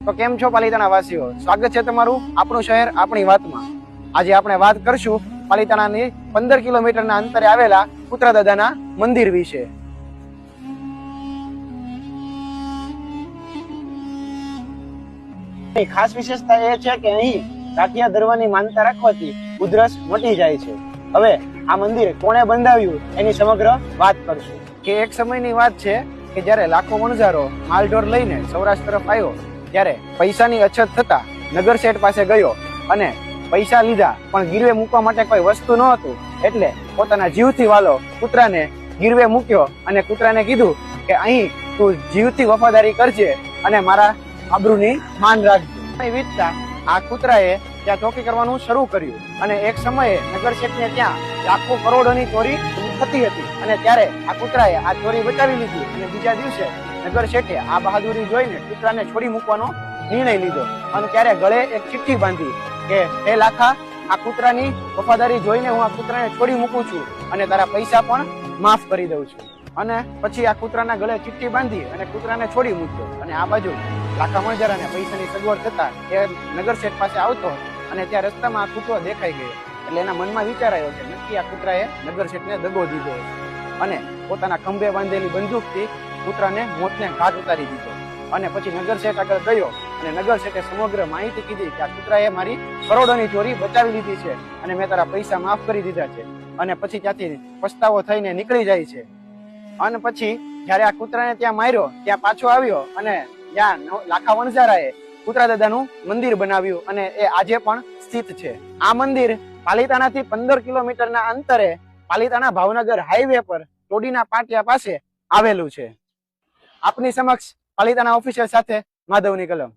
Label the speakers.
Speaker 1: તો કેમ છો પાલિતાણા વાસીઓ? સ્વાગત છે તમારું આપણું શહેર આપણી વાતમાં। આજે આપણે વાત કરશું પાલિતાણાની 15 કિલોમીટરના અંતરે આવેલા કુતરા દાદાના મંદિર વિશે। ખાસ વિશેષતા એ છે કે અહીં રાઠિયા ધરવાની માનતા રાખવાથી ઉધરસ મટી જાય છે। હવે આ મંદિર કોણે બંધાવ્યું એની સમગ્ર વાત કરશું। કે એક સમયની વાત છે કે જ્યારે લાખો વણઝારો માલઢોર લઈને સૌરાષ્ટ્ર તરફ આવ્યો ત્યારે પૈસાની અછત થતા નગર શેઠ પાસે ગયો અને પૈસા લીધા, પણ ગીરવે મૂકવા માટે કોઈ વસ્તુ ન હતું, એટલે પોતાના જીવથી વાલો કૂતરાને ગીરવે મૂક્યો અને કૂતરાને કીધું કે અહીં તું જીવથી વફાદારી કરજે અને મારા આબરૂની માન રાખજે। વીતતા આ કૂતરાએ ત્યાં ચોકી કરવાનું શરૂ કર્યું અને એક સમયે નગર શેઠને ત્યાં લાખો કરોડોની ચોરી થતી હતી અને ત્યારે આ કૂતરાએ આ ચોરી બચાવી લીધી અને બીજા દિવસે નગર શેઠે આ બહાદુરી જોઈને કૂતરાને છોડી મૂકવાનો નિર્ણય લીધો અને ત્યારે ગળે એક ચિઠ્ઠી બાંધી કે હે લાખા, આ કૂતરાની વફાદારી જોઈને હું આ કૂતરાને છોડી મૂકું છું અને તારા પૈસા પણ માફ કરી દઉં છું। અને પછી આ કૂતરાના ગળે ચિઠ્ઠી બાંધી અને કૂતરાને છોડી મૂક્યો અને આ બાજુ લાખા વણઝારાને પૈસાની સગવડ થતા એ નગર શેઠ પાસે આવતો અને ત્યાં રસ્તામાં આ કૂતરો દેખાઈ ગયો એટલે એના મનમાં વિચાર આવ્યો કે નક્કી આ કૂતરાએ નગર શેઠને દગો દીધો અને પોતાના ખંભે બાંધેલી બંદૂકથી કૂતરાને મોતને ઘાટ ઉતારી દીધો। અને પછી નગર શેઠ આગળ ગયો અને નગર શેઠે સમગ્ર માહિતી કીધી કે આ કૂતરાએ મારી કરોડોની ચોરી બચાવી લીધી છે અને મેં તારા પૈસા માફ કરી દીધા છે। અને પછી ત્યાંથી પસ્તાવો થઈને નીકળી જાય છે અને પછી જયારે આ કૂતરાને ત્યાં માર્યો ત્યાં પાછો આવ્યો અને ત્યાં લાખા વણઝારાએ કૂતરા દાદાનું મંદિર બનાવ્યું અને એ આજે પણ સ્થિત છે। આ મંદિર પાલિતાણાથી 15 કિલોમીટરના અંતરે પાલિતાણા ભાવનગર હાઈવે પર ટોડીના પાટિયા પાસે આવેલું છે। આપની સમક્ષ પાલિતાણા ઓફિસર સાથે માધવની કલમ।